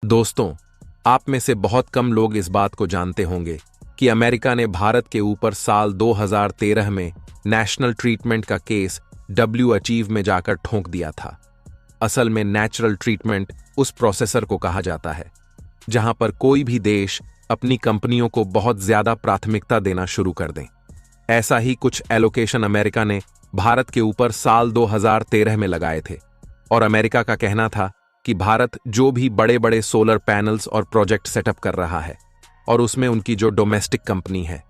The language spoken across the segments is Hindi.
दोस्तों, आप में से बहुत कम लोग इस बात को जानते होंगे कि अमेरिका ने भारत के ऊपर साल 2013 में नेशनल ट्रीटमेंट का केस WACHIEVE में जाकर ठोंक दिया था। असल में नेचुरल ट्रीटमेंट उस प्रोसेसर को कहा जाता है जहां पर कोई भी देश अपनी कंपनियों को बहुत ज्यादा प्राथमिकता देना शुरू कर दें। ऐसा ही कुछ एलोकेशन अमेरिका ने भारत के ऊपर साल 2013 में लगाए थे और अमेरिका का कहना था कि भारत जो भी बड़े बड़े सोलर पैनल्स और प्रोजेक्ट सेटअप कर रहा है और उसमें उनकी जो डोमेस्टिक कंपनी है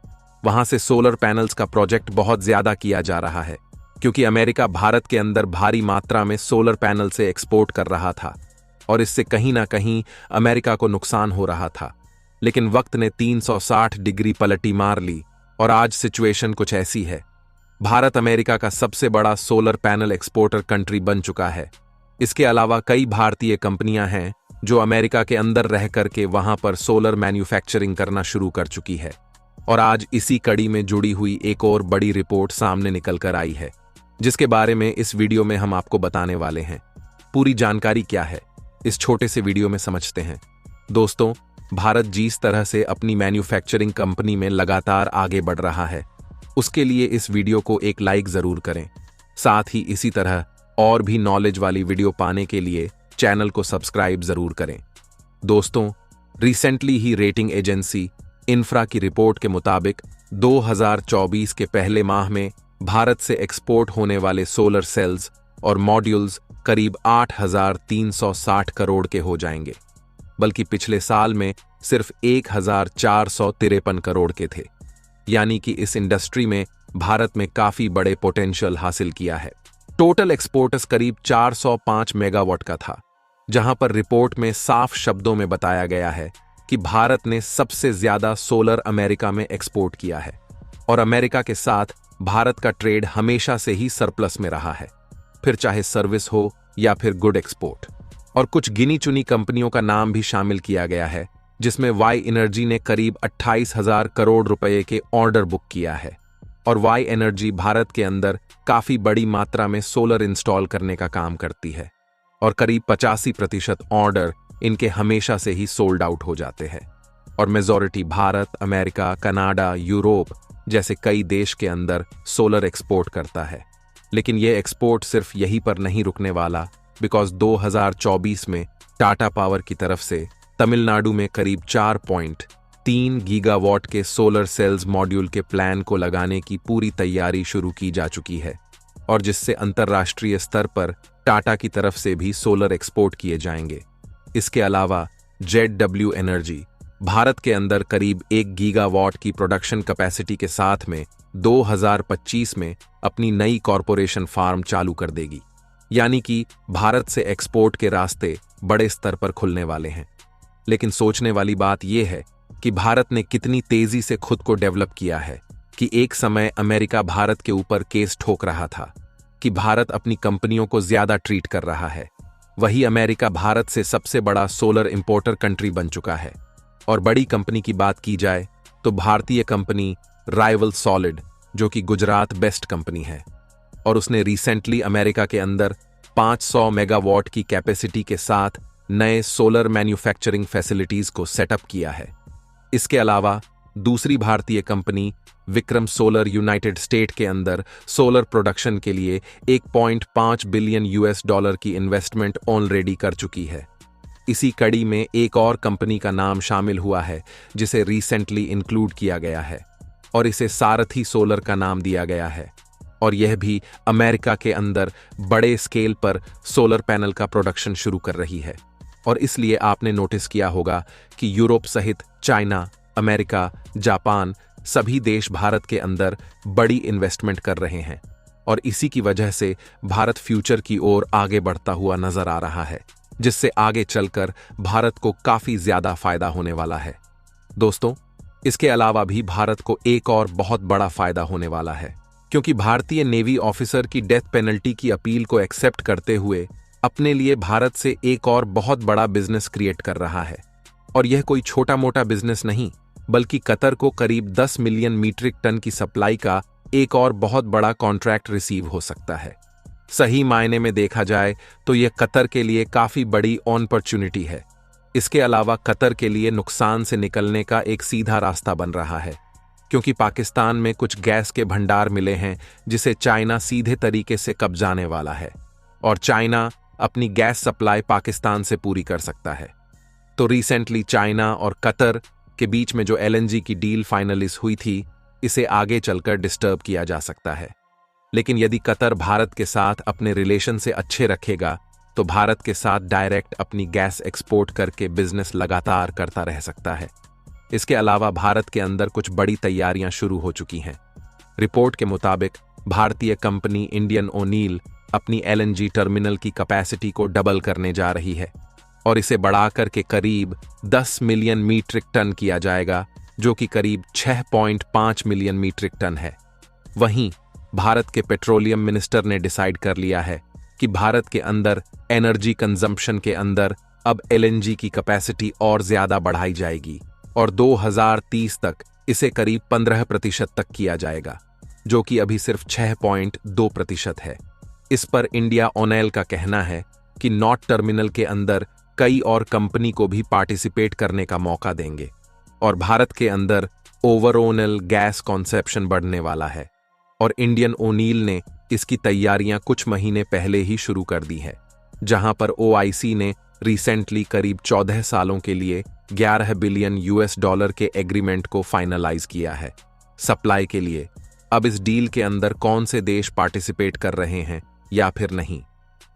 वहां से सोलर पैनल्स का प्रोजेक्ट बहुत ज्यादा किया जा रहा है, क्योंकि अमेरिका भारत के अंदर भारी मात्रा में सोलर पैनल से एक्सपोर्ट कर रहा था और इससे कहीं ना कहीं अमेरिका को नुकसान हो रहा था। लेकिन वक्त ने 360 डिग्री पलटी मार ली और आज सिचुएशन कुछ ऐसी है। भारत अमेरिका का सबसे बड़ा सोलर पैनल एक्सपोर्टर कंट्री बन चुका है। इसके अलावा कई भारतीय कंपनियां हैं जो अमेरिका के अंदर रह करके वहां पर सोलर मैन्युफैक्चरिंग करना शुरू कर चुकी है। और आज इसी कड़ी में जुड़ी हुई एक और बड़ी रिपोर्ट सामने निकल कर आई है, जिसके बारे में इस वीडियो में हम आपको बताने वाले हैं। पूरी जानकारी क्या है, इस छोटे से वीडियो में समझते हैं। दोस्तों, भारत जिस तरह से अपनी मैन्युफैक्चरिंग कंपनी में लगातार आगे बढ़ रहा है, उसके लिए इस वीडियो को एक लाइक जरूर करें। साथ ही इसी तरह और भी नॉलेज वाली वीडियो पाने के लिए चैनल को सब्सक्राइब जरूर करें। दोस्तों, रिसेंटली ही रेटिंग एजेंसी इंफ्रा की रिपोर्ट के मुताबिक 2024 के पहले माह में भारत से एक्सपोर्ट होने वाले सोलर सेल्स और मॉड्यूल्स करीब 8,360 करोड़ के हो जाएंगे, बल्कि पिछले साल में सिर्फ 1,453 करोड़ के थे। यानी कि इस इंडस्ट्री में भारत में काफी बड़े पोटेंशियल हासिल किया है। टोटल एक्सपोर्ट्स करीब 405 मेगावाट का था, जहां पर रिपोर्ट में साफ शब्दों में बताया गया है कि भारत ने सबसे ज्यादा सोलर अमेरिका में एक्सपोर्ट किया है और अमेरिका के साथ भारत का ट्रेड हमेशा से ही सरप्लस में रहा है, फिर चाहे सर्विस हो या फिर गुड एक्सपोर्ट। और कुछ गिनी चुनी कंपनियों का नाम भी शामिल किया गया है, जिसमें वाई एनर्जी ने करीब 28,000 करोड़ रुपए के ऑर्डर बुक किया है। और वाई एनर्जी भारत के अंदर काफी बड़ी मात्रा में सोलर इंस्टॉल करने का काम करती है और करीब 85% ऑर्डर इनके हमेशा से ही सोल्ड आउट हो जाते हैं। और majority Bharat, America, Canada, Europe जैसे कई देश के अंदर सोलर एक्सपोर्ट करता है। लेकिन यह एक्सपोर्ट सिर्फ यहीं पर नहीं रुकने वाला, बिकॉज 2024 में टाटा पावर की तरफ से तमिलनाडु में करीब 4.3 गीगावाट के सोलर सेल्स मॉड्यूल के प्लान को लगाने की पूरी तैयारी शुरू की जा चुकी है, और जिससे अंतर्राष्ट्रीय स्तर पर टाटा की तरफ से भी सोलर एक्सपोर्ट किए जाएंगे। इसके अलावा JW एनर्जी भारत के अंदर करीब 1 गीगावाट की प्रोडक्शन कैपेसिटी के साथ में 2025 में अपनी नई कॉरपोरेशन फार्म चालू कर देगी। यानी कि भारत से एक्सपोर्ट के रास्ते बड़े स्तर पर खुलने वाले हैं। लेकिन सोचने वाली बात यह है कि भारत ने कितनी तेजी से खुद को डेवलप किया है कि एक समय अमेरिका भारत के ऊपर केस ठोक रहा था कि भारत अपनी कंपनियों को ज्यादा ट्रीट कर रहा है। वही अमेरिका भारत से सबसे बड़ा सोलर इंपोर्टर कंट्री बन चुका है। और बड़ी कंपनी की बात की जाए तो भारतीय कंपनी राइवल सॉलिड, जो कि गुजरात बेस्ट कंपनी है, और उसने रिसेंटली अमेरिका के अंदर 500 मेगावाट की कैपेसिटी के साथ नए सोलर मैन्युफैक्चरिंग फैसिलिटीज को सेटअप किया है। इसके अलावा दूसरी भारतीय company Vikram solar United state के अंदर सोलर प्रोडक्शन के लिए 1.5 बिलियन US डॉलर की इन्वेस्टमेंट ऑलरेडी कर चुकी है। इसी कड़ी में एक और कंपनी का नाम शामिल हुआ है जिसे रिसेंटली इंक्लूड किया गया है, और इसे सारथी सोलर का नाम दिया गया है। और यह भी अमेरिका के अंदर बड़े स्केल पर सोलर पैनल का प्रोडक्शन शुरू कर रही है। और इसलिए आपने नोटिस किया होगा कि यूरोप सहित चाइना, अमेरिका, जापान सभी देश भारत के अंदर बड़ी इन्वेस्टमेंट कर रहे हैं। और इसी की वजह से भारत फ्यूचर की ओर आगे बढ़ता हुआ नजर आ रहा है, जिससे आगे चलकर भारत को काफी ज्यादा फायदा होने वाला है। दोस्तों, इसके अलावा भी भारत को एक और बहुत बड़ा फायदा होने वाला है, क्योंकि भारतीय नेवी ऑफिसर की डेथ पेनल्टी की अपील को एक्सेप्ट करते हुए अपने लिए भारत से एक और बहुत बड़ा बिजनेस क्रिएट कर रहा है। और यह कोई छोटा मोटा बिजनेस नहीं, बल्कि कतर को करीब 10 मिलियन मीट्रिक टन की सप्लाई का एक और बहुत बड़ा कॉन्ट्रैक्ट रिसीव हो सकता है। सही मायने में देखा जाए तो यह कतर के लिए काफी बड़ी अपॉर्चुनिटी है। इसके अलावा कतर के लिए नुकसान से निकलने का एक सीधा रास्ता बन रहा है, क्योंकि पाकिस्तान में कुछ गैस के भंडार मिले हैं जिसे चाइना सीधे तरीके से कब्जाने वाला है, और चाइना अपनी गैस सप्लाई पाकिस्तान से पूरी कर सकता है। तो रिसेंटली चाइना और कतर के बीच में जो एलएनजी की डील फाइनलिस्ट हुई थी, इसे आगे चलकर डिस्टर्ब किया जा सकता है। लेकिन यदि कतर भारत के साथ अपने रिलेशन से अच्छे रखेगा तो भारत के साथ डायरेक्ट अपनी गैस एक्सपोर्ट करके बिजनेस लगातार करता रह सकता है। इसके अलावा भारत के अंदर कुछ बड़ी तैयारियां शुरू हो चुकी हैं। रिपोर्ट के मुताबिक भारतीय कंपनी इंडियन ओनील अपनी एलएनजी टर्मिनल की कैपेसिटी को डबल करने जा रही है और इसे बढ़ाकर के करीब 10 मिलियन मीट्रिक टन किया जाएगा, जो कि करीब 6.5 मिलियन मीट्रिक टन है। वहीं भारत के पेट्रोलियम मिनिस्टर ने डिसाइड कर लिया है कि भारत के अंदर एनर्जी कंजम्पशन के अंदर अब एलएनजी की कैपेसिटी और ज्यादा बढ़ाई जाएगी और 2030 तक इसे करीब 15% तक किया जाएगा, जो कि अभी सिर्फ 6.2% है। इस पर इंडिया ओनेल का कहना है कि नॉर्थ टर्मिनल के अंदर कई और कंपनी को भी पार्टिसिपेट करने का मौका देंगे और भारत के अंदर ओवरऑल गैस कंजप्शन बढ़ने वाला है और इंडियन ओनील ने इसकी तैयारियां कुछ महीने पहले ही शुरू कर दी है, जहां पर ओआईसी ने रिसेंटली करीब 14 सालों के लिए $11 बिलियन के एग्रीमेंट को फाइनलाइज किया है सप्लाई के लिए। अब इस डील के अंदर कौन से देश पार्टिसिपेट कर रहे हैं या फिर नहीं,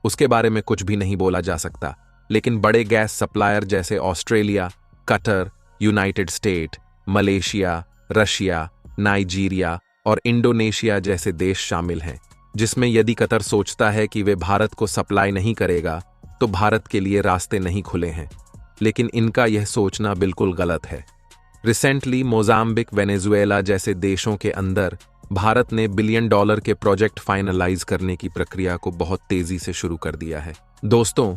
उसके बारे में कुछ भी नहीं बोला जा सकता, लेकिन बड़े गैस सप्लायर जैसे Australia, Qatar, United state, Malaysia, Russia, Nigeria और इंडोनेशिया जैसे देश शामिल हैं, जिसमें यदि कतर सोचता है कि वे भारत को सप्लाई नहीं करेगा तो भारत के लिए रास्ते नहीं खुले हैं, लेकिन इनका यह सोचना बिल्कुल गलत है। रिसेंटली मोजाम्बिक, वेनेजुएला जैसे देशों के अंदर भारत ने $1 बिलियन के प्रोजेक्ट फाइनलाइज करने की प्रक्रिया को बहुत तेजी से शुरू कर दिया है। दोस्तों,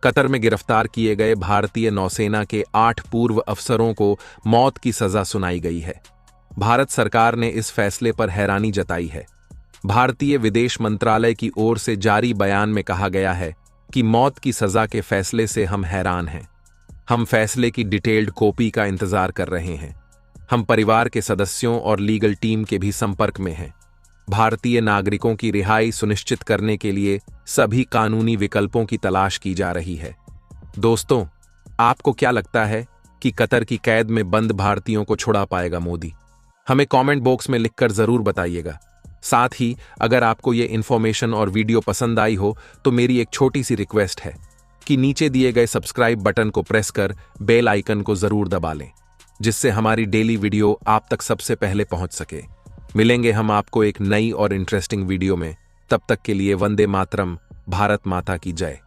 कतर में गिरफ्तार किए गए भारतीय नौसेना के 8 पूर्व अफसरों को मौत की सजा सुनाई गई है। भारत सरकार ने इस फैसले पर हैरानी जताई है। भारतीय विदेश मंत्रालय की ओर से जारी बयान में कहा गया है कि मौत की सजा के फैसले से हम हैरान हैं। हम फैसले की डिटेल्ड कॉपी का इंतजार कर रहे हैं। हम परिवार के सदस्यों और लीगल टीम के भी संपर्क में हैं। भारतीय नागरिकों की रिहाई सुनिश्चित करने के लिए सभी कानूनी विकल्पों की तलाश की जा रही है। दोस्तों, आपको क्या लगता है कि कतर की कैद में बंद भारतीयों को छुड़ा पाएगा मोदी? हमें कमेंट बॉक्स में लिखकर जरूर बताइएगा। साथ ही अगर आपको ये इन्फॉर्मेशन और वीडियो पसंद आई हो तो मेरी एक छोटी सी रिक्वेस्ट है कि नीचे दिए गए सब्सक्राइब बटन को प्रेस कर बेल आइकन को जरूर दबा लें, जिससे हमारी डेली वीडियो आप तक सबसे पहले पहुंच सके। मिलेंगे हम आपको एक नई और इंटरेस्टिंग वीडियो में। तब तक के लिए वंदे मातरम। भारत माता की जय।